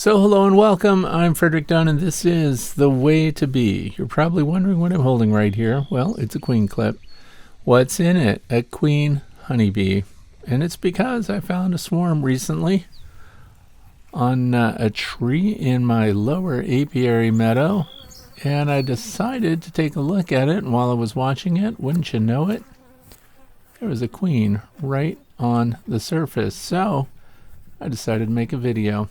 So hello and welcome. I'm Frederick Dunn and this is The Way to Bee. You're probably wondering what I'm holding right here. Well, it's a queen clip. What's in it? A queen honeybee. And it's because I found a swarm recently on a tree in my lower apiary meadow, and I decided to take a look at it. And while I was watching it, wouldn't you know it, there was a queen right on the surface. So I decided to make a video.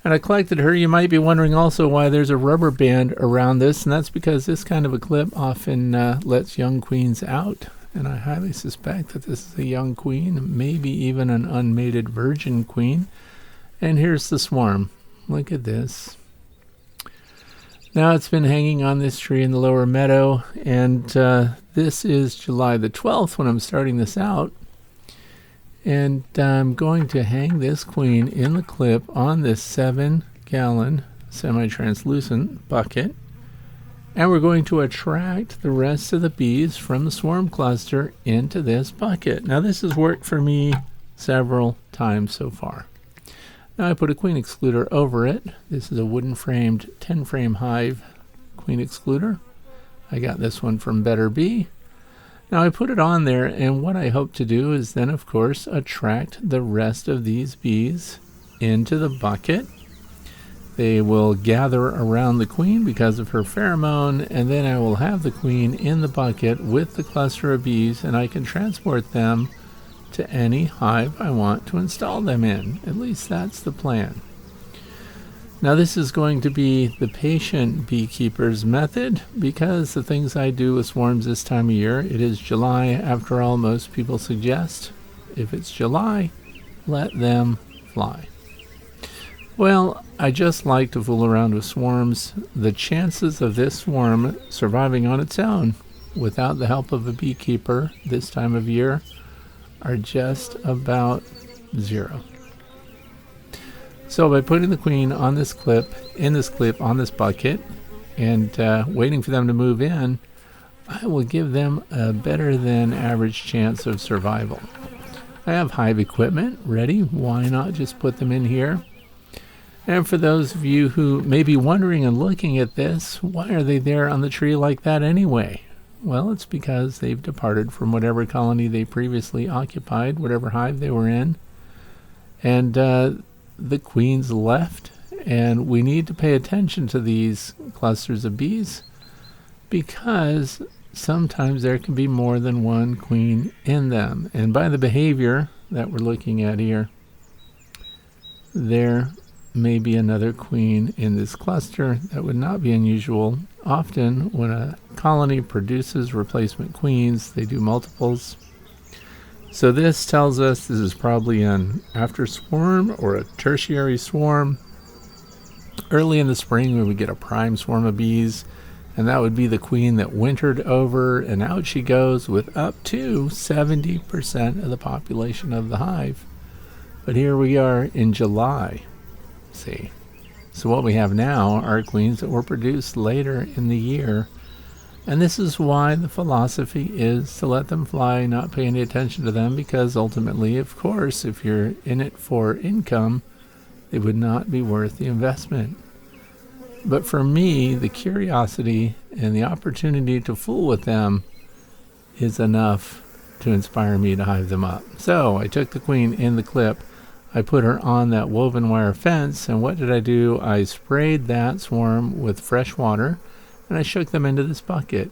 And I collected her. You might be wondering also why there's a rubber band around this, and that's because this kind of a clip often lets young queens out. And I highly suspect that this is a young queen, maybe even an unmated virgin queen. And here's the swarm. Look at this. Now it's been hanging on this tree in the lower meadow, and this is July the 12th when I'm starting this out. And I'm going to hang this queen in the clip on this 7-gallon semi-translucent bucket. And we're going to attract the rest of the bees from the swarm cluster into this bucket. Now this has worked for me several times so far. Now I put a queen excluder over it. This is a wooden framed 10-frame Hive queen excluder. I got this one from Better Bee. Now I put it on there, and what I hope to do is then of course attract the rest of these bees into the bucket. They will gather around the queen because of her pheromone, and then I will have the queen in the bucket with the cluster of bees, and I can transport them to any hive I want to install them in. At least that's the plan. Now this is going to be the patient beekeeper's method, because the things I do with swarms this time of year, it is July after all, most people suggest. If it's July, let them fly. Well, I just like to fool around with swarms. The chances of this swarm surviving on its own without the help of a beekeeper this time of year are just about zero. So by putting the queen on this clip, on this bucket, and waiting for them to move in, I will give them a better than average chance of survival. I have hive equipment ready. Why not just put them in here? And for those of you who may be wondering and looking at this, why are they there on the tree like that anyway? Well, it's because they've departed from whatever colony they previously occupied, whatever hive they were in. And the queens left, and we need to pay attention to these clusters of bees because sometimes there can be more than one queen in them. And by the behavior that we're looking at here, there may be another queen in this cluster. That would not be unusual. Often when a colony produces replacement queens, they do multiples. So this tells us this is probably an after swarm or a tertiary swarm. Early in the spring we would get a prime swarm of bees, and that would be the queen that wintered over, and out she goes with up to 70% of the population of the hive. But here we are in July. See? So what we have now are queens that were produced later in the year. And this is why the philosophy is to let them fly, not pay any attention to them, because ultimately, of course, if you're in it for income, it would not be worth the investment. But for me, the curiosity and the opportunity to fool with them is enough to inspire me to hive them up. So I took the queen in the clip, I put her on that woven wire fence, and what did I do? I sprayed that swarm with fresh water, and I shook them into this bucket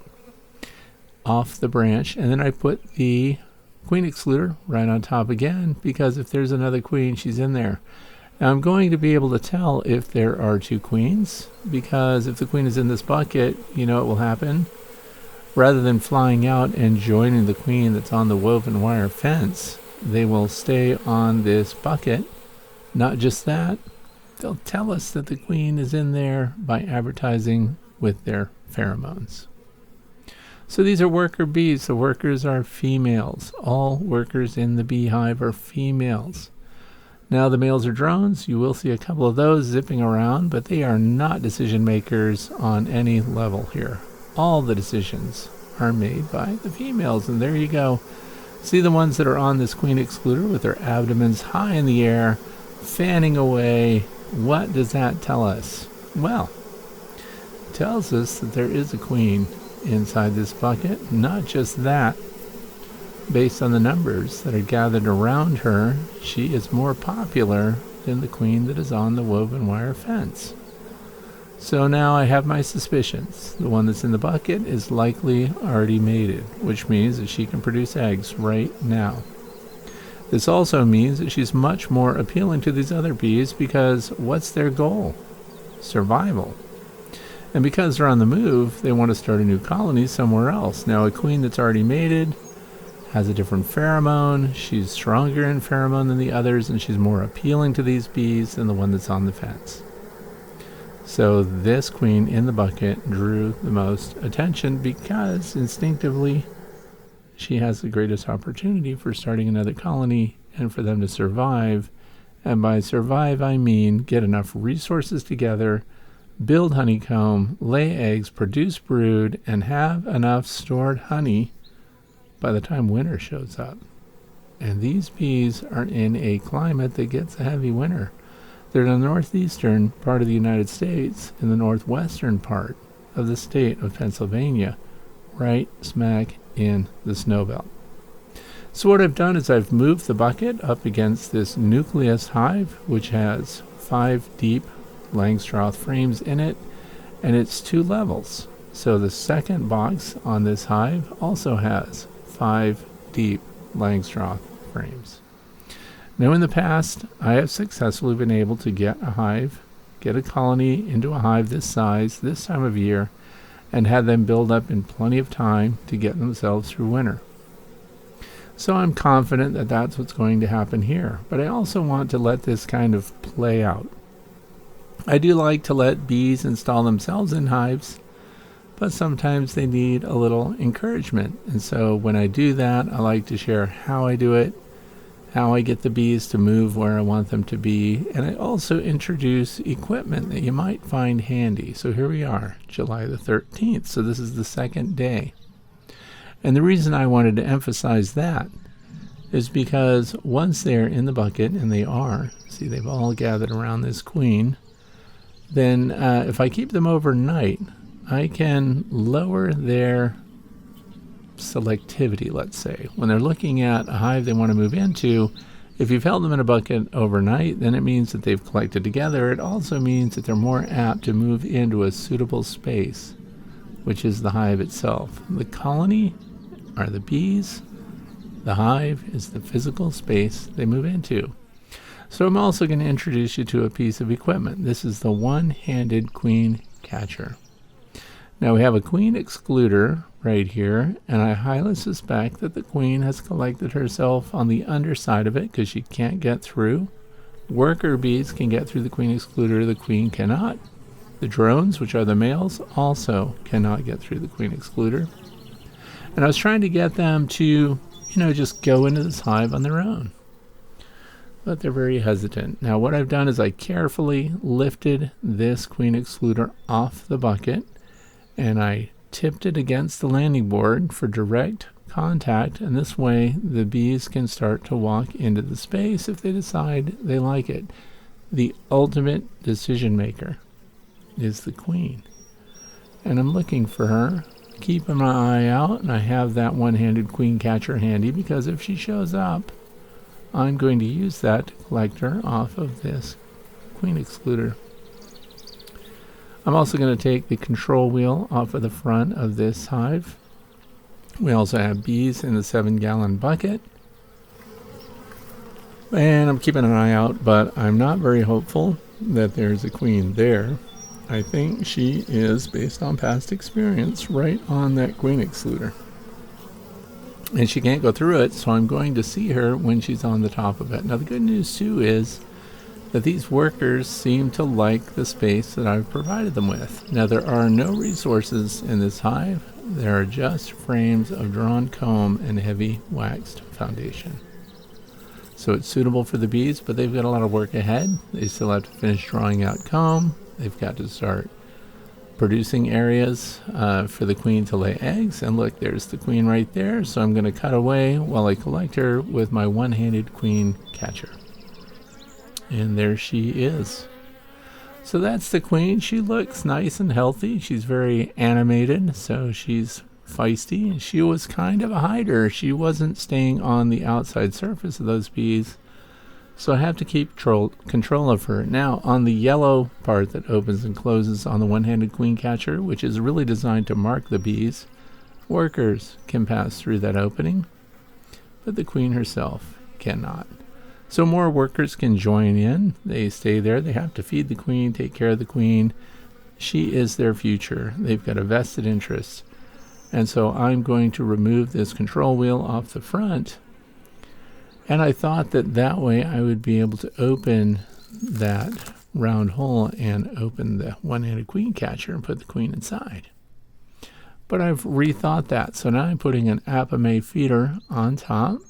off the branch, and then I put the queen excluder right on top again, because if there's another queen, she's in there. Now I'm going to be able to tell if there are two queens, because if the queen is in this bucket, you know what will happen? Rather than flying out and joining the queen that's on the woven wire fence, they will stay on this bucket. Not just that, they'll tell us that the queen is in there by advertising with their pheromones. So these are worker bees. The workers are females. All workers in the beehive are females. Now the males are drones. You will see a couple of those zipping around, but they are not decision makers on any level here. All the decisions are made by the females, and there you go. See the ones that are on this queen excluder with their abdomens high in the air, fanning away, what does that tell us? Well, it tells us that there is a queen inside this bucket. Not just that, based on the numbers that are gathered around her, she is more popular than the queen that is on the woven wire fence. So now I have my suspicions. The one that's in the bucket is likely already mated, which means that she can produce eggs right now. This also means that she's much more appealing to these other bees because what's their goal? Survival. And because they're on the move, they want to start a new colony somewhere else. Now, a queen that's already mated has a different pheromone. She's stronger in pheromone than the others, and she's more appealing to these bees than the one that's on the fence. So this queen in the bucket drew the most attention because instinctively she has the greatest opportunity for starting another colony and for them to survive. And by survive, I mean get enough resources together, build honeycomb, lay eggs, produce brood, and have enough stored honey by the time winter shows up. And these bees are in a climate that gets a heavy winter. They're in the northeastern part of the United States, in the northwestern part of the state of Pennsylvania, right smack in the snow belt. So what I've done is I've moved the bucket up against this nucleus hive, which has 5 deep Langstroth frames in it, and it's 2 levels. So the second box on this hive also has 5 deep Langstroth frames. Now in the past, I have successfully been able to get a colony into a hive this size, this time of year, and had them build up in plenty of time to get themselves through winter. So I'm confident that that's what's going to happen here. But I also want to let this kind of play out. I do like to let bees install themselves in hives, but sometimes they need a little encouragement. And so when I do that, I like to share how I do it, how I get the bees to move where I want them to be, and I also introduce equipment that you might find handy. So here we are, July the 13th, so this is the second day. And the reason I wanted to emphasize that is because once they're in the bucket, and they are, see they've all gathered around this queen, then if I keep them overnight, I can lower their selectivity, let's say. When they're looking at a hive they want to move into, if you've held them in a bucket overnight, then it means that they've collected together. It also means that they're more apt to move into a suitable space, which is the hive itself. The colony are the bees. The hive is the physical space they move into. So I'm also going to introduce you to a piece of equipment. This is the one-handed queen catcher. Now we have a queen excluder right here, and I highly suspect that the queen has collected herself on the underside of it because she can't get through. Worker bees can get through the queen excluder, the queen cannot. The drones, which are the males, also cannot get through the queen excluder. And I was trying to get them to, just go into this hive on their own. But they're very hesitant. Now what I've done is I carefully lifted this queen excluder off the bucket, and I tipped it against the landing board for direct contact, and this way the bees can start to walk into the space if they decide they like it. The ultimate decision maker is the queen, and I'm looking for her, keeping my eye out, and I have that one-handed queen catcher handy because if she shows up, I'm going to use that to collect her off of this queen excluder. I'm also going to take the control wheel off of the front of this hive. We also have bees in the 7-gallon bucket. And I'm keeping an eye out, but I'm not very hopeful that there's a queen there. I think she is, based on past experience, right on that queen excluder. And she can't go through it, so I'm going to see her when she's on the top of it. Now the good news too is that these workers seem to like the space that I've provided them with. Now there are no resources in this hive. There are just frames of drawn comb and heavy waxed foundation. So it's suitable for the bees, but they've got a lot of work ahead. They still have to finish drawing out comb. They've got to start producing areas for the queen to lay eggs. And look, there's the queen right there. So I'm going to cut away while I collect her with my one-handed queen catcher. And there she is. So that's the queen. She looks nice and healthy. She's very animated, so she's feisty. She was kind of a hider. She wasn't staying on the outside surface of those bees, so I have to keep control of her. Now, on the yellow part that opens and closes on the one-handed queen catcher, which is really designed to mark the bees, workers can pass through that opening, but the queen herself cannot. So more workers can join in. They stay there. They have to feed the queen, take care of the queen. She is their future. They've got a vested interest. And so I'm going to remove this control wheel off the front. And I thought that that way I would be able to open that round hole and open the one-handed queen catcher and put the queen inside. But I've rethought that. So now I'm putting an Apimaye feeder on top.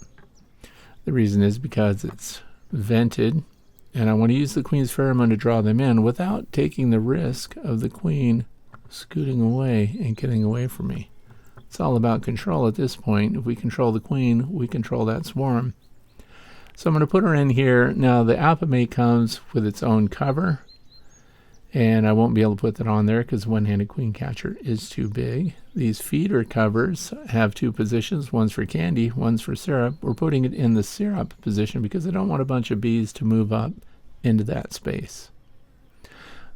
The reason is because it's vented, and I want to use the queen's pheromone to draw them in without taking the risk of the queen scooting away and getting away from me. It's all about control at this point. If we control the queen, we control that swarm. So I'm going to put her in here. Now the Apimaye comes with its own cover, and I won't be able to put that on there because one-handed queen catcher is too big. These feeder covers have two positions. One's for candy, one's for syrup. We're putting it in the syrup position because I don't want a bunch of bees to move up into that space.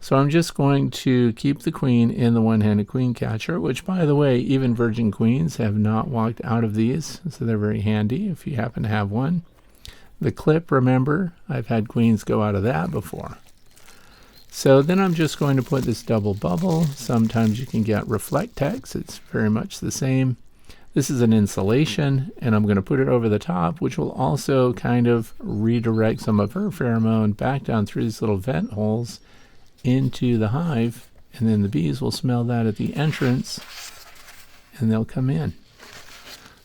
So I'm just going to keep the queen in the one-handed queen catcher, which, by the way, even virgin queens have not walked out of these, so they're very handy if you happen to have one. The clip, remember, I've had queens go out of that before. So then I'm just going to put this double bubble. Sometimes you can get Reflectex. It's very much the same. This is an insulation, and I'm going to put it over the top, which will also kind of redirect some of her pheromone back down through these little vent holes into the hive, and then the bees will smell that at the entrance, and they'll come in.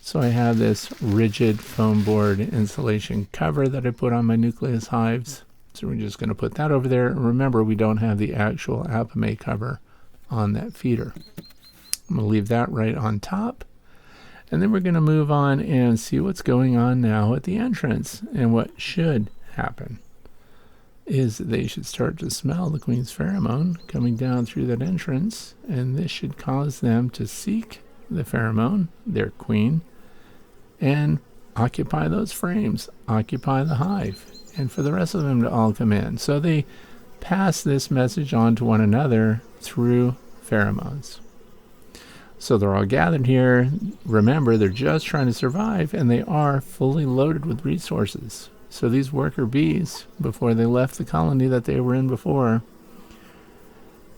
So I have this rigid foam board insulation cover that I put on my nucleus hives. So we're just going to put that over there. And remember, we don't have the actual Apimaye cover on that feeder. I'm going to leave that right on top. And then we're going to move on and see what's going on now at the entrance. And what should happen is that they should start to smell the queen's pheromone coming down through that entrance. And this should cause them to seek the pheromone, their queen, and occupy those frames, occupy the hive, and for the rest of them to all come in. So they pass this message on to one another through pheromones. So they're all gathered here. Remember, they're just trying to survive, and they are fully loaded with resources. So these worker bees, before they left the colony that they were in before,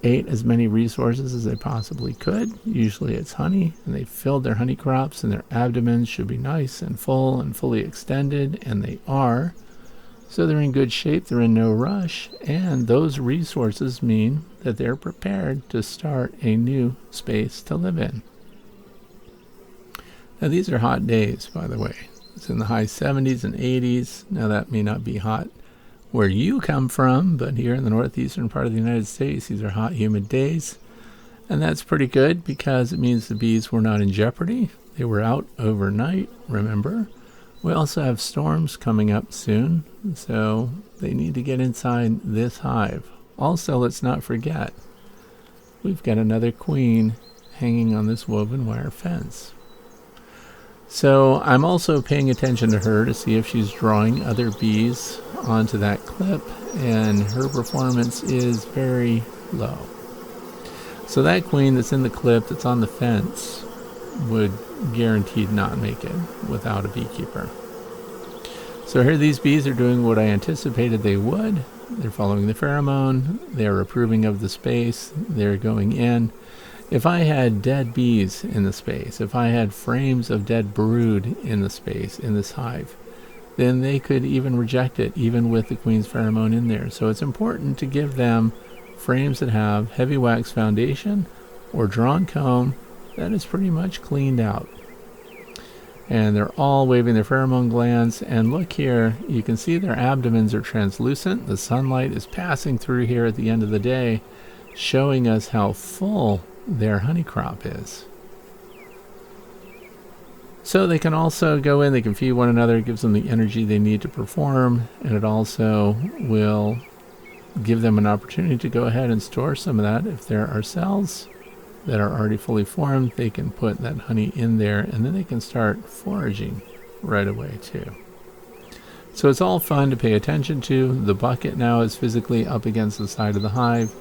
ate as many resources as they possibly could. Usually it's honey, and they filled their honey crops, and their abdomens should be nice and full and fully extended, and they are. So they're in good shape, they're in no rush, and those resources mean that they're prepared to start a new space to live in. Now these are hot days, by the way. It's in the high 70s and 80s. Now that may not be hot where you come from, but here in the northeastern part of the United States, these are hot, humid days. And that's pretty good because it means the bees were not in jeopardy. They were out overnight, remember. We also have storms coming up soon, so they need to get inside this hive. Also, let's not forget, we've got another queen hanging on this woven wire fence. So I'm also paying attention to her to see if she's drawing other bees onto that clip, and her performance is very low. So that queen that's in the clip that's on the fence would guaranteed not make it without a beekeeper. So here these bees are doing what I anticipated they would. They're following the pheromone, they're approving of the space, they're going in. If I had dead bees in the space, if I had frames of dead brood in the space, in this hive, then they could even reject it, even with the queen's pheromone in there. So it's important to give them frames that have heavy wax foundation or drawn comb that is pretty much cleaned out. And they're all waving their pheromone glands. And look here, you can see their abdomens are translucent. The sunlight is passing through here at the end of the day, showing us how full their honey crop is. So they can also go in, they can feed one another, it gives them the energy they need to perform, and it also will give them an opportunity to go ahead and store some of that. If there are cells that are already fully formed, they can put that honey in there, and then they can start foraging right away too. So it's all fun to pay attention to. The bucket now is physically up against the side of the hive.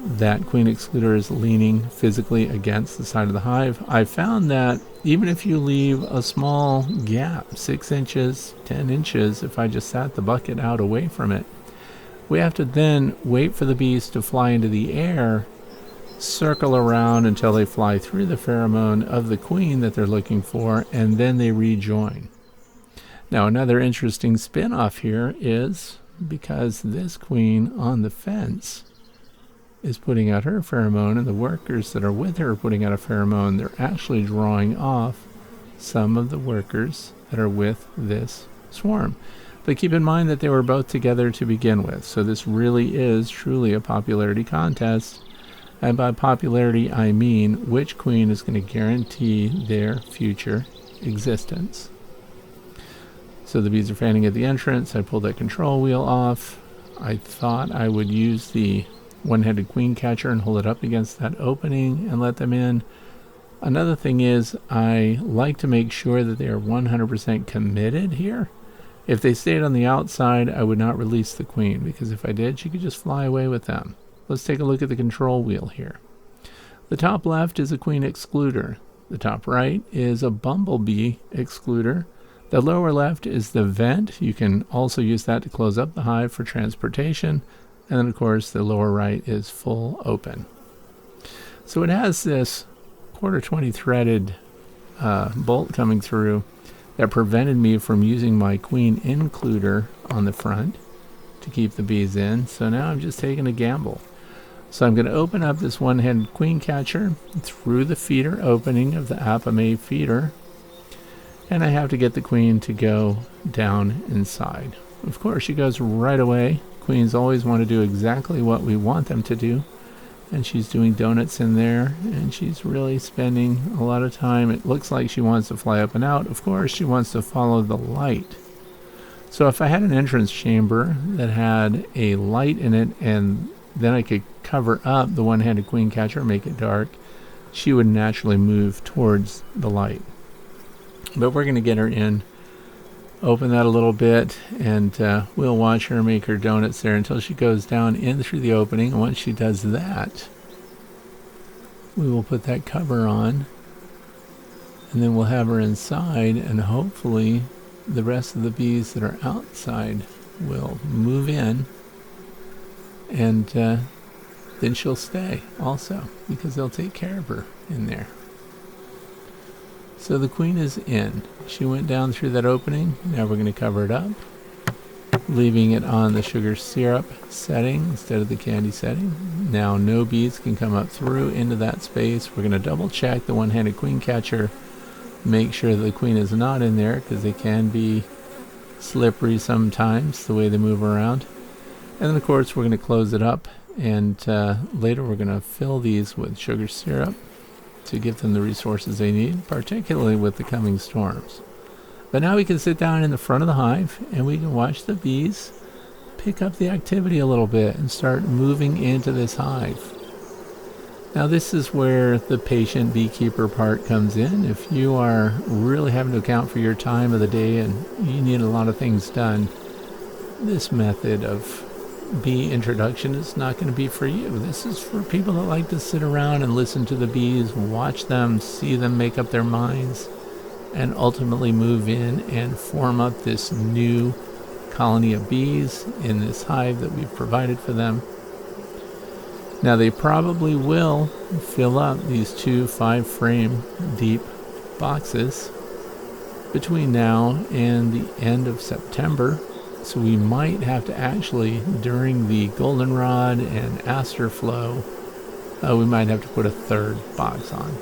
That queen excluder is leaning physically against the side of the hive. I found that even if you leave a small gap, 6 inches, 10 inches, if I just sat the bucket out away from it, we have to then wait for the bees to fly into the air, circle around until they fly through the pheromone of the queen that they're looking for, and then they rejoin. Now, another interesting spin-off here is because this queen on the fence is putting out her pheromone, and the workers that are with her are putting out a pheromone, they're actually drawing off some of the workers that are with this swarm. But keep in mind that they were both together to begin with, so this really is truly a popularity contest. And by popularity, I mean which queen is going to guarantee their future existence. So the bees are fanning at the entrance. I pulled that control wheel off. I thought I would use the one-headed queen catcher and hold it up against that opening and let them in. Another thing is I like to make sure that they are 100% committed here. If they stayed on the outside, I would not release the queen, because if I did, she could just fly away with them. Let's take a look at the control wheel here. The top left is a queen excluder. The top right is a bumblebee excluder. The lower left is the vent. You can also use that to close up the hive for transportation. And then, of course, the lower right is full open. So it has this 1/4 threaded bolt coming through that prevented me from using my queen includer on the front to keep the bees in. So now I'm just taking a gamble. So I'm going to open up this one-headed queen catcher through the feeder opening of the Apimaye feeder. And I have to get the queen to go down inside. Of course, she goes right away. Queens always want to do exactly what we want them to do. And she's doing donuts in there, and she's really spending a lot of time. It looks like she wants to fly up and out. Of course, she wants to follow the light. So if I had an entrance chamber that had a light in it, and then I could cover up the one-handed queen catcher, make it dark, she would naturally move towards the light. But we're going to get her in, open that a little bit, and we'll watch her make her donuts there until she goes down in through the opening. And once she does that, we will put that cover on, and then we'll have her inside, and hopefully the rest of the bees that are outside will move in, and then she'll stay also, because they'll take care of her in there. So the queen is in. She went down through that opening. Now we're going to cover it up, leaving it on the sugar syrup setting instead of the candy setting. Now no bees can come up through into that space. We're going to double check the one-handed queen catcher, make sure that the queen is not in there, because they can be slippery sometimes the way they move around. And then of course we're going to close it up, and later we're going to fill these with sugar syrup to give them the resources they need, particularly with the coming storms. But now we can sit down in the front of the hive and we can watch the bees pick up the activity a little bit and start moving into this hive. Now this is where the patient beekeeper part comes in. If you are really having to account for your time of the day and you need a lot of things done, this method of bee introduction is not going to be for you. This is for people that like to sit around and listen to the bees, watch them, see them make up their minds, and ultimately move in and form up this new colony of bees in this hive that we've provided for them. Now they probably will fill up these 2 5-frame deep boxes between now and the end of September. So we might have to actually, during the goldenrod and aster flow, we might have to put a 3rd box on.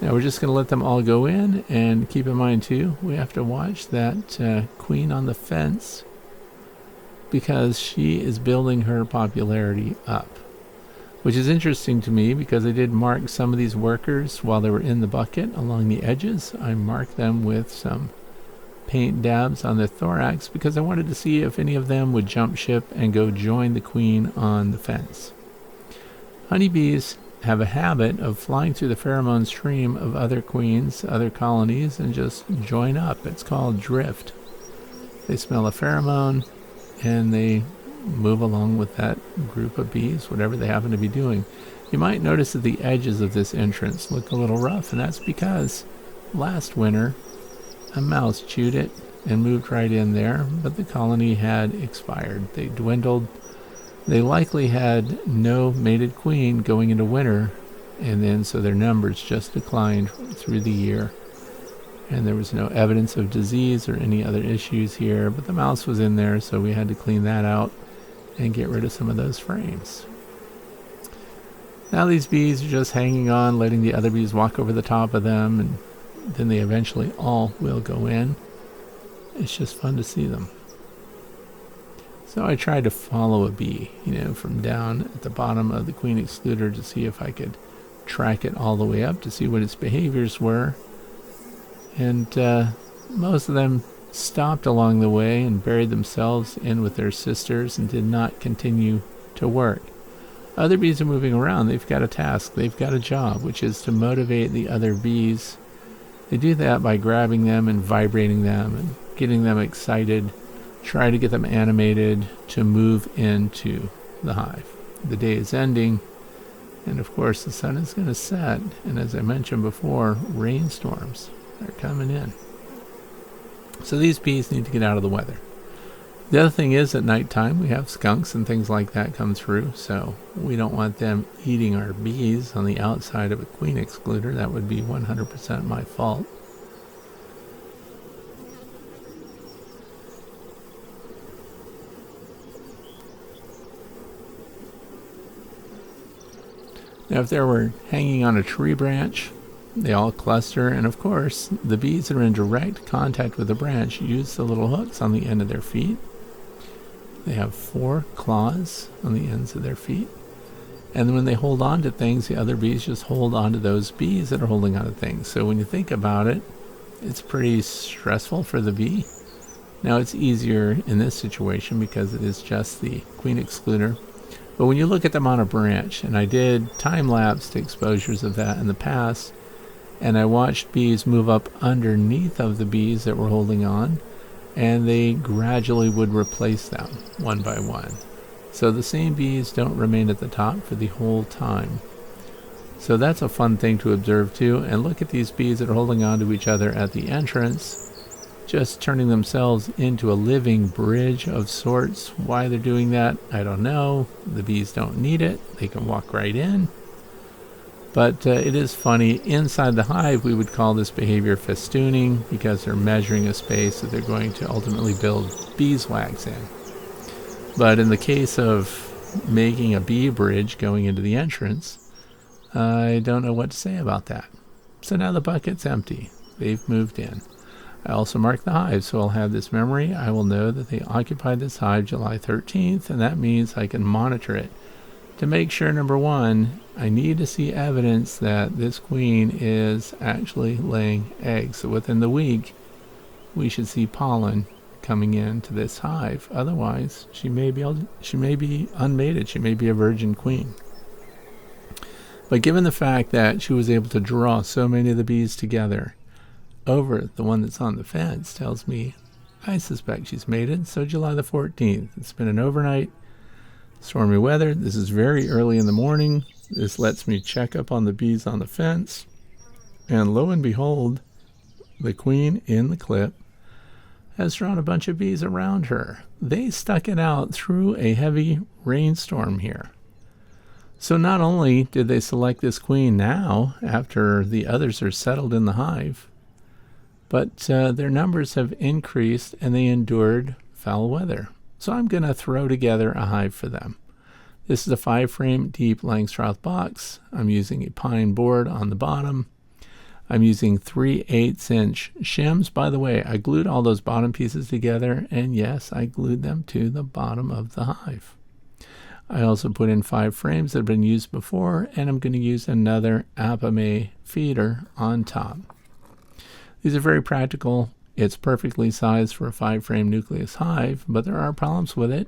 Now we're just going to let them all go in, and keep in mind too, we have to watch that queen on the fence, because she is building her popularity up. Which is interesting to me, because I did mark some of these workers while they were in the bucket along the edges. I marked them with some paint dabs on the thorax because I wanted to see if any of them would jump ship and go join the queen on the fence. Honeybees have a habit of flying through the pheromone stream of other queens, other colonies, and just join up. It's called drift. They smell a pheromone and they move along with that group of bees, whatever they happen to be doing. You might notice that the edges of this entrance look a little rough, and that's because last winter a mouse chewed it and moved right in there, but the colony had expired. They dwindled. They likely had no mated queen going into winter, and then so their numbers just declined through the year. And there was no evidence of disease or any other issues here, but the mouse was in there, so we had to clean that out and get rid of some of those frames. Now these bees are just hanging on, letting the other bees walk over the top of them, and then they eventually all will go in. It's just fun to see them. So I tried to follow a bee, from down at the bottom of the queen excluder to see if I could track it all the way up to see what its behaviors were. And most of them stopped along the way and buried themselves in with their sisters and did not continue to work. Other bees are moving around. They've got a task. They've got a job, which is to motivate the other bees. They do that by grabbing them and vibrating them and getting them excited, try to get them animated to move into the hive. The day is ending, and of course the sun is going to set, and as I mentioned before, rainstorms are coming in. So these bees need to get out of the weather. The other thing is, at nighttime we have skunks and things like that come through, so we don't want them eating our bees on the outside of a queen excluder. That would be 100% my fault. Now if they were hanging on a tree branch, they all cluster, and of course the bees that are in direct contact with the branch use the little hooks on the end of their feet. They have 4 claws on the ends of their feet, and when they hold on to things, the other bees just hold on to those bees that are holding on to things. So when you think about it, it's pretty stressful for the bee. Now it's easier in this situation because it is just the queen excluder. But when you look at them on a branch, and I did time-lapsed exposures of that in the past, and I watched bees move up underneath of the bees that were holding on, and they gradually would replace them one by one. So the same bees don't remain at the top for the whole time. So that's a fun thing to observe too. And look at these bees that are holding on to each other at the entrance, just turning themselves into a living bridge of sorts. Why they're doing that, I don't know. The bees don't need it. They can walk right in. But it is funny. Inside the hive, we would call this behavior festooning because they're measuring a space that they're going to ultimately build beeswax in. But in the case of making a bee bridge going into the entrance, I don't know what to say about that. So now the bucket's empty. They've moved in. I also mark the hive, so I'll have this memory. I will know that they occupied this hive July 13th, and that means I can monitor it. To make sure, number one, I need to see evidence that this queen is actually laying eggs. So within the week, we should see pollen coming into this hive. Otherwise, she may be unmated. She may be a virgin queen. But given the fact that she was able to draw so many of the bees together over the one that's on the fence, tells me I suspect she's mated. So July the 14th. It's been an overnight. Stormy weather. This is very early in the morning. This lets me check up on the bees on the fence. And lo and behold, the queen in the clip has drawn a bunch of bees around her. They stuck it out through a heavy rainstorm here. So not only did they select this queen now, after the others are settled in the hive, but their numbers have increased and they endured foul weather. So I'm going to throw together a hive for them. This is a 5-frame deep Langstroth box. I'm using a pine board on the bottom. I'm using 3/8" shims. By the way, I glued all those bottom pieces together, and yes, I glued them to the bottom of the hive. I also put in 5 frames that have been used before, and I'm going to use another Apimaye feeder on top. These are very practical It's perfectly sized for a 5-frame nucleus hive, but there are problems with it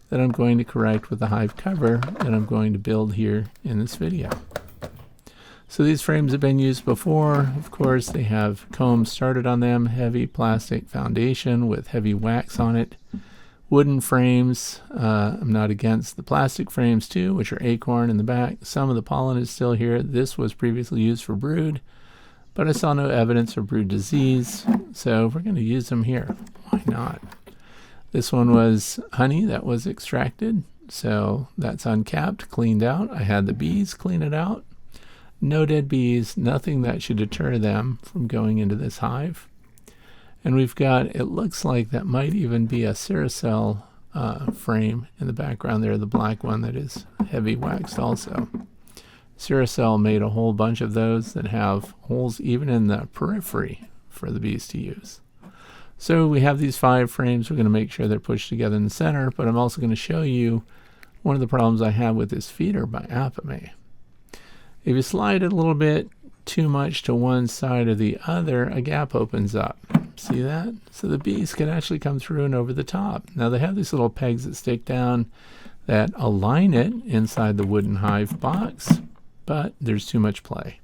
that I'm going to correct with the hive cover that I'm going to build here in this video. So these frames have been used before. Of course, they have combs started on them, heavy plastic foundation with heavy wax on it. Wooden frames, I'm not against the plastic frames too, which are acorn in the back. Some of the pollen is still here. This was previously used for brood, but I saw no evidence of brood disease, so we're going to use them here. Why not? This one was honey that was extracted, so that's uncapped, cleaned out. I had the bees clean it out. No dead bees, nothing that should deter them from going into this hive. And we've got, it looks like that might even be a Ceracell frame in the background there, the black one that is heavy waxed also. Ceracell made a whole bunch of those that have holes even in the periphery for the bees to use. So we have these 5 frames. We're going to make sure they're pushed together in the center, but I'm also going to show you one of the problems I have with this feeder by Apimaye. If you slide it a little bit too much to one side or the other, a gap opens up. See that? So the bees can actually come through and over the top. Now they have these little pegs that stick down that align it inside the wooden hive box, but there's too much play.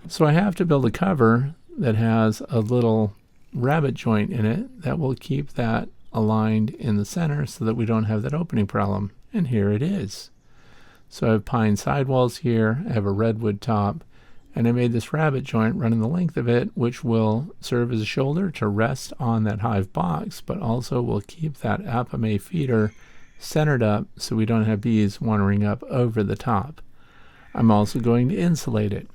So I have to build a cover that has a little rabbit joint in it that will keep that aligned in the center so that we don't have that opening problem. And here it is. So I have pine sidewalls here, I have a redwood top, and I made this rabbit joint running the length of it, which will serve as a shoulder to rest on that hive box, but also will keep that Apimaye feeder centered up so we don't have bees wandering up over the top. I'm also going to insulate it.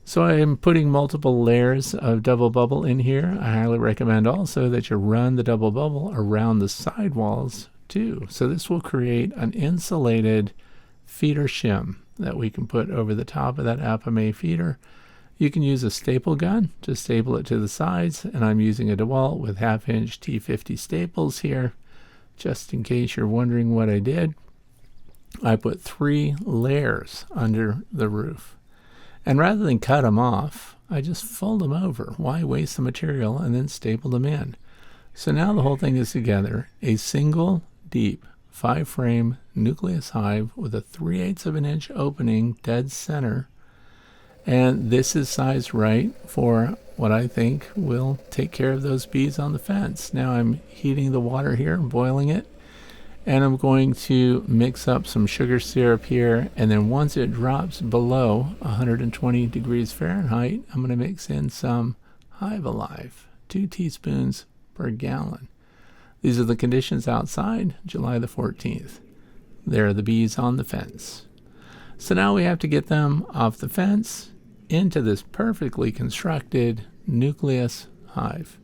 So I am putting multiple layers of double bubble in here. I highly recommend also that you run the double bubble around the sidewalls too. So this will create an insulated feeder shim that we can put over the top of that Apimaye feeder. You can use a staple gun to staple it to the sides, and I'm using a DeWalt with 1/2-inch T50 staples here, just in case you're wondering what I did. I put 3 layers under the roof. And rather than cut them off, I just fold them over. Why waste the material and then staple them in? So now the whole thing is together, a single deep 5-frame nucleus hive with a 3/8 of an inch opening dead center. And this is sized right for what I think will take care of those bees on the fence. Now I'm heating the water here, boiling it. And I'm going to mix up some sugar syrup here, and then once it drops below 120 degrees Fahrenheit, I'm going to mix in some Hive Alive, 2 teaspoons per gallon. These are the conditions outside, July the 14th. There are the bees on the fence. So now we have to get them off the fence into this perfectly constructed nucleus hive.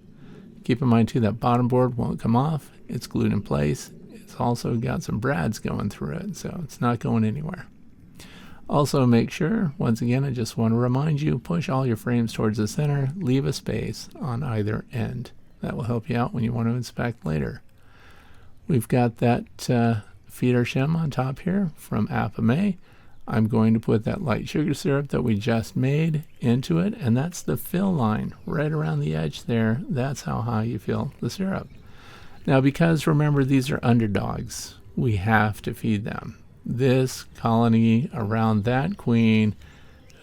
Keep in mind too that bottom board won't come off, it's glued in place. It's also got some brads going through it, so it's not going anywhere. Also make sure, once again, I just want to remind you, push all your frames towards the center, leave a space on either end. That will help you out when you want to inspect later. We've got that feeder shim on top here from Apimaye. I'm going to put that light sugar syrup that we just made into it, and that's the fill line right around the edge there. That's how high you fill the syrup. Now, because remember, these are underdogs, we have to feed them. This colony around that queen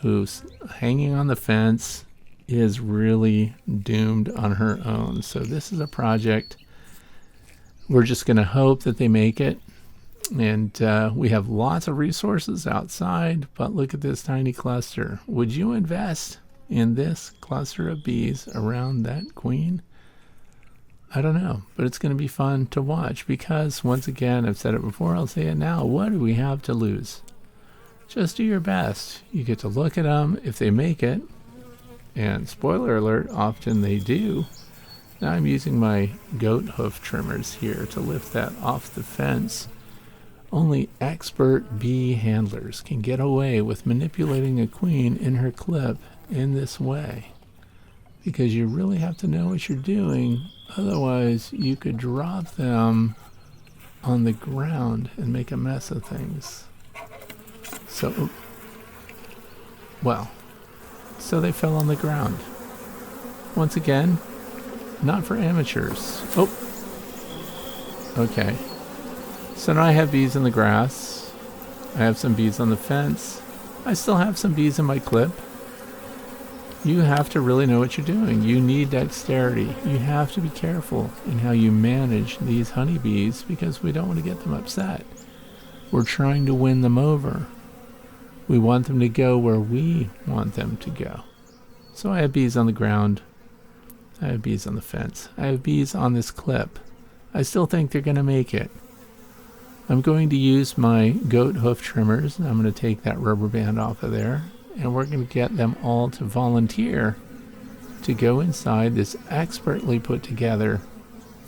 who's hanging on the fence is really doomed on her own. So this is a project. We're just going to hope that they make it. And we have lots of resources outside, but look at this tiny cluster. Would you invest in this cluster of bees around that queen? I don't know, but it's going to be fun to watch because, once again, I've said it before, I'll say it now, what do we have to lose? Just do your best. You get to look at them if they make it, and spoiler alert, often they do. Now I'm using my goat hoof trimmers here to lift that off the fence. Only expert bee handlers can get away with manipulating a queen in her clip in this way, because you really have to know what you're doing. Otherwise, you could drop them on the ground and make a mess of things. So they fell on the ground. Once again, not for amateurs. Oh, okay. So now I have bees in the grass. I have some bees on the fence. I still have some bees in my clip. You have to really know what you're doing. You need dexterity. You have to be careful in how you manage these honeybees because we don't want to get them upset. We're trying to win them over. We want them to go where we want them to go. So I have bees on the ground. I have bees on the fence. I have bees on this clip. I still think they're going to make it. I'm going to use my goat hoof trimmers. I'm going to take that rubber band off of there. And we're going to get them all to volunteer to go inside this expertly put together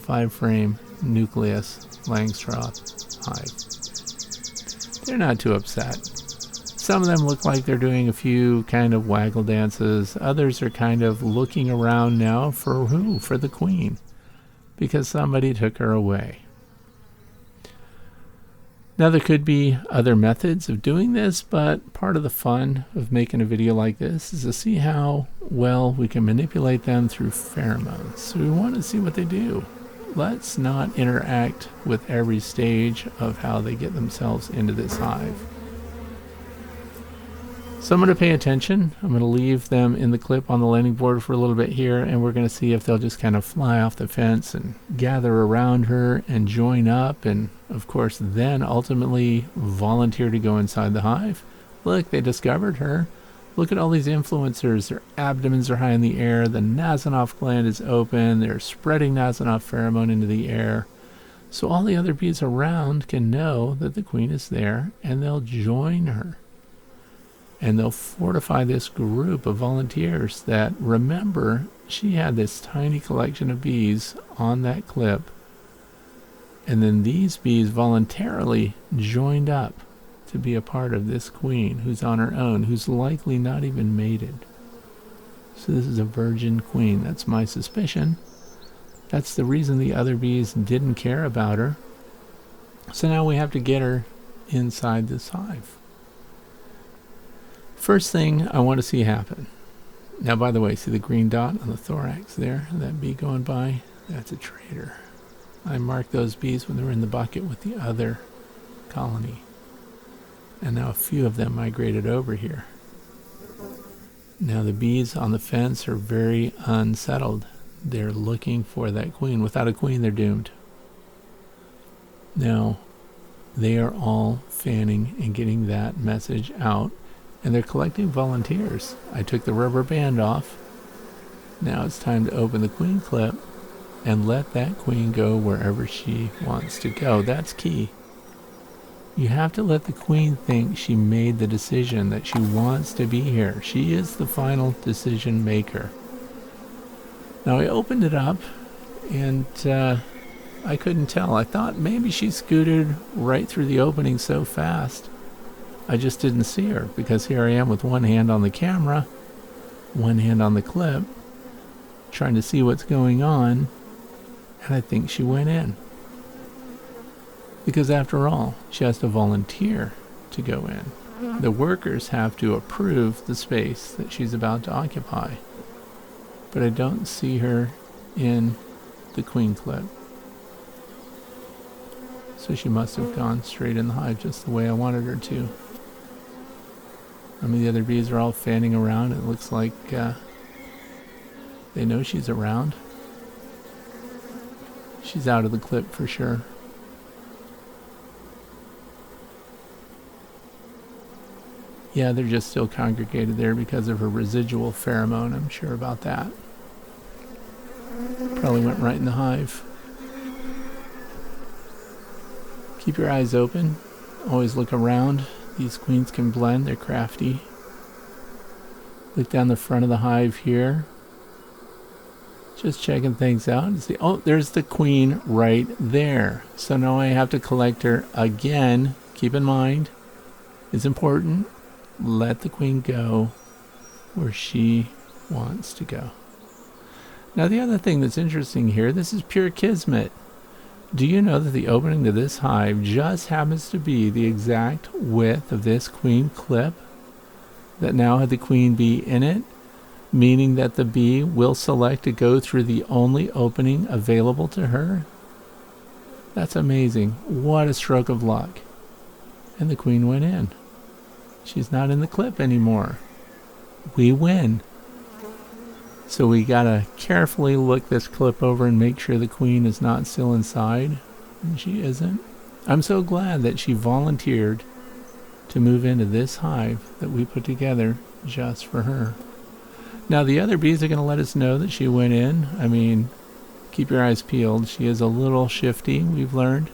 5-frame nucleus Langstroth hive. They're not too upset. Some of them look like they're doing a few kind of waggle dances. Others are kind of looking around now for who? For the queen. Because somebody took her away. Now there could be other methods of doing this, but part of the fun of making a video like this is to see how well we can manipulate them through pheromones. So we want to see what they do. Let's not interact with every stage of how they get themselves into this hive. So I'm going to pay attention. I'm going to leave them in the clip on the landing board for a little bit here, and we're going to see if they'll just kind of fly off the fence and gather around her and join up, and of course then ultimately volunteer to go inside the hive. Look, they discovered her. Look at all these influencers. Their abdomens are high in the air. The Nasanov gland is open. They're spreading Nasanov pheromone into the air. So all the other bees around can know that the queen is there, and they'll join her. And they'll fortify this group of volunteers that, remember, she had this tiny collection of bees on that clip. And then these bees voluntarily joined up to be a part of this queen who's on her own, who's likely not even mated. So this is a virgin queen. That's my suspicion. That's the reason the other bees didn't care about her. So now we have to get her inside this hive. First thing I want to see happen. Now, by the way, see the green dot on the thorax there? That bee going by? That's a traitor. I marked those bees when they were in the bucket with the other colony. And now a few of them migrated over here. Now the bees on the fence are very unsettled. They're looking for that queen. Without a queen, they're doomed. Now, they are all fanning and getting that message out. And they're collecting volunteers. I took the rubber band off. Now it's time to open the queen clip and let that queen go wherever she wants to go. That's key. You have to let the queen think she made the decision, that she wants to be here. She is the final decision maker. Now I opened it up and I couldn't tell. I thought maybe she scooted right through the opening so fast. I just didn't see her because here I am with one hand on the camera, one hand on the clip, trying to see what's going on, and I think she went in. Because after all, she has to volunteer to go in. The workers have to approve the space that she's about to occupy. But I don't see her in the queen clip. So she must have gone straight in the hive just the way I wanted her to. I mean, the other bees are all fanning around. It looks like they know she's around. She's out of the clip for sure. Yeah, they're just still congregated there because of her residual pheromone. I'm sure about that. Probably went right in the hive. Keep your eyes open. Always look around. These queens can blend, they're crafty. Look down the front of the hive here. Just checking things out and see, oh, there's the queen right there. So now I have to collect her again. Keep in mind, it's important. Let the queen go where she wants to go. Now the other thing that's interesting here, this is pure kismet. Do you know that the opening to this hive just happens to be the exact width of this queen clip that now had the queen bee in it? meaning that the bee will select to go through the only opening available to her. That's amazing. What a stroke of luck. And the queen went in. She's not in the clip anymore. We win. So we gotta carefully look this clip over and make sure the queen is not still inside. And she isn't. I'm so glad that she volunteered to move into this hive that we put together just for her. Now the other bees are going to let us know that she went in. I mean, keep your eyes peeled. She is a little shifty, we've learned.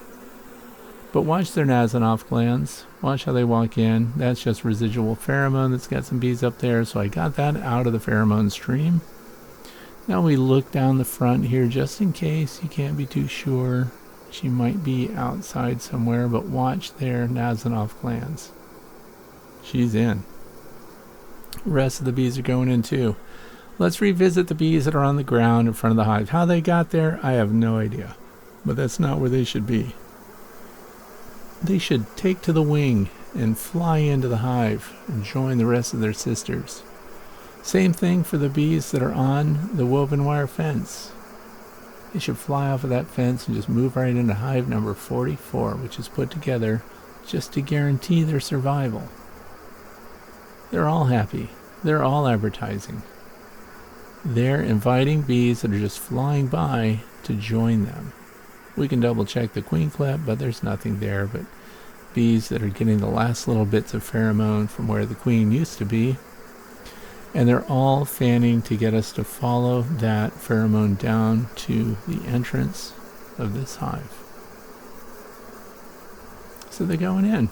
But watch their Nasanov glands. Watch how they walk in. That's just residual pheromone that's got some bees up there. So I got that out of the pheromone stream. Now we look down the front here just in case. You can't be too sure. She might be outside somewhere, but watch their Nasanov glands. She's in. The rest of the bees are going in too. Let's revisit the bees that are on the ground in front of the hive. How they got there, I have no idea. But that's not where they should be. They should take to the wing and fly into the hive and join the rest of their sisters. Same thing for the bees that are on the woven wire fence. They should fly off of that fence and just move right into hive number 44, which is put together just to guarantee their survival. They're all happy. They're all advertising. They're inviting bees that are just flying by to join them. We can double check the queen clip, but there's nothing there but bees that are getting the last little bits of pheromone from where the queen used to be. And they're all fanning to get us to follow that pheromone down to the entrance of this hive. So they're going in.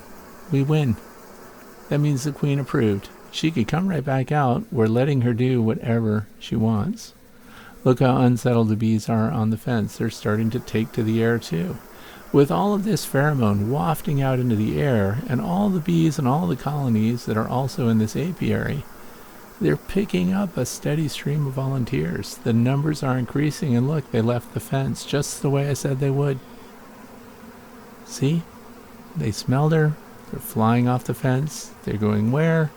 We win. That means the queen approved. She could come right back out. We're letting her do whatever she wants. Look how unsettled the bees are on the fence. They're starting to take to the air too. With all of this pheromone wafting out into the air, and all the bees and all the colonies that are also in this apiary, they're picking up a steady stream of volunteers. The numbers are increasing, and look, they left the fence just the way I said they would. See? They smelled her. They're flying off the fence. They're going where?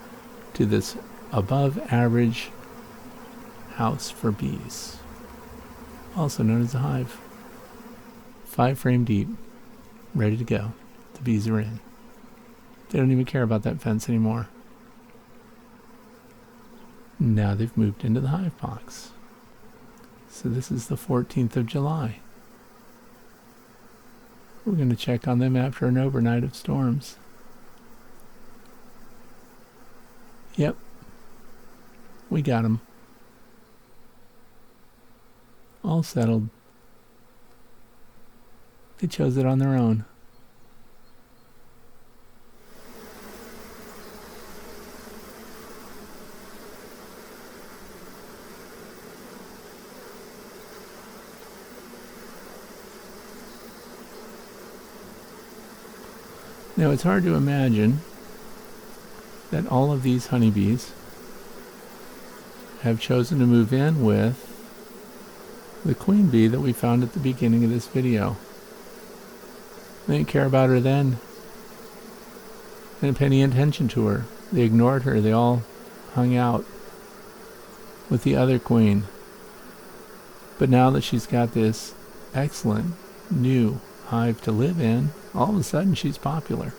To this above average house for bees, also known as a hive. 5 frame deep, ready to go. The bees are in. They don't even care about that fence anymore. Now they've moved into the hive box. So this is the 14th of July. We're going to check on them after an overnight of storms. Yep, we got them. All settled. They chose it on their own. Now it's hard to imagine that all of these honeybees have chosen to move in with the queen bee that we found at the beginning of this video. They didn't care about her then. They didn't pay any attention to her. They ignored her. They all hung out with the other queen. But now that she's got this excellent new hive to live in, all of a sudden she's popular.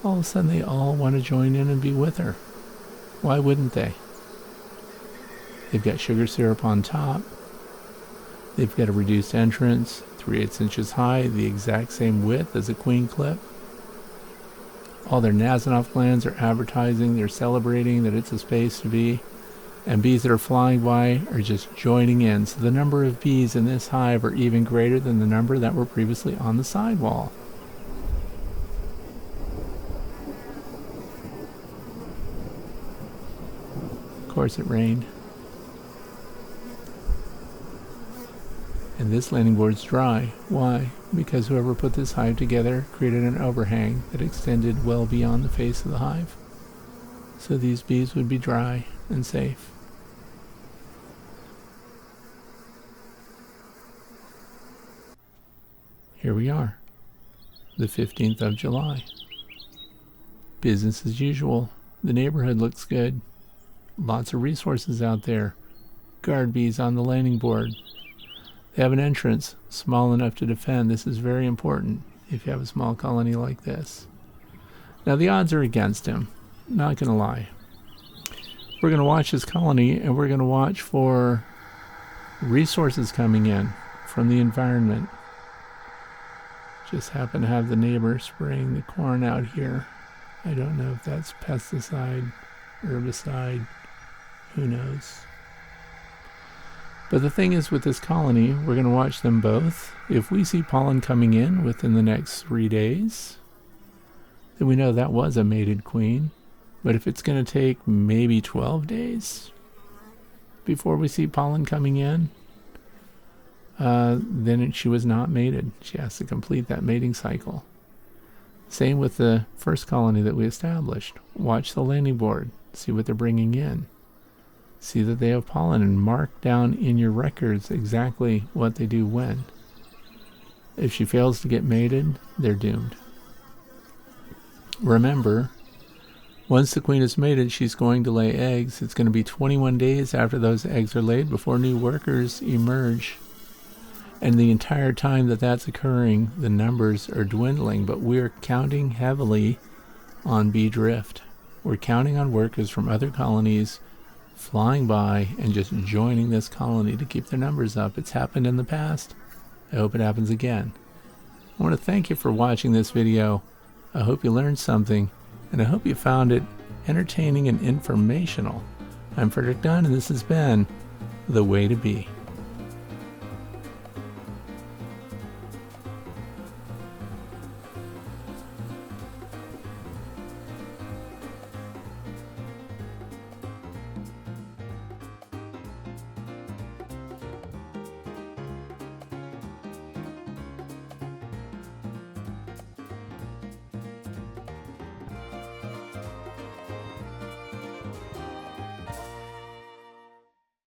All of a sudden they all want to join in and be with her. Why wouldn't they? They've got sugar syrup on top. They've got a reduced entrance, 3/8 inches high, the exact same width as a queen clip. All their Nasanov glands are advertising, they're celebrating that it's a space to be. And bees that are flying by are just joining in. So the number of bees in this hive are even greater than the number that were previously on the sidewall. Of course it rained. And this landing board's dry. Why? Because whoever put this hive together created an overhang that extended well beyond the face of the hive. So these bees would be dry and safe. Here we are, the 15th of July. Business as usual. The neighborhood looks good. Lots of resources out there. Guard bees on the landing board. They have an entrance small enough to defend. This is very important if you have a small colony like this. Now the odds are against him, not going to lie. We're going to watch his colony, and we're going to watch for resources coming in from the environment. Just happen to have the neighbor spraying the corn out here. I don't know if that's pesticide, herbicide, who knows. But the thing is, with this colony, we're going to watch them both. If we see pollen coming in within the next 3 days, then we know that was a mated queen. But if it's going to take maybe 12 days before we see pollen coming in, then she was not mated. She has to complete that mating cycle. Same with the first colony that we established. Watch the landing board, see what they're bringing in. See that they have pollen, and mark down in your records exactly what they do when. If she fails to get mated, they're doomed. Remember, once the queen is mated, she's going to lay eggs. It's going to be 21 days after those eggs are laid before new workers emerge. And the entire time that that's occurring, the numbers are dwindling, but we're counting heavily on bee drift. We're counting on workers from other colonies flying by and just joining this colony to keep their numbers up. It's happened in the past. I hope it happens again. I want to thank you for watching this video. I hope you learned something, and I hope you found it entertaining and informational. I'm Frederick Dunn, and this has been The Way to Bee.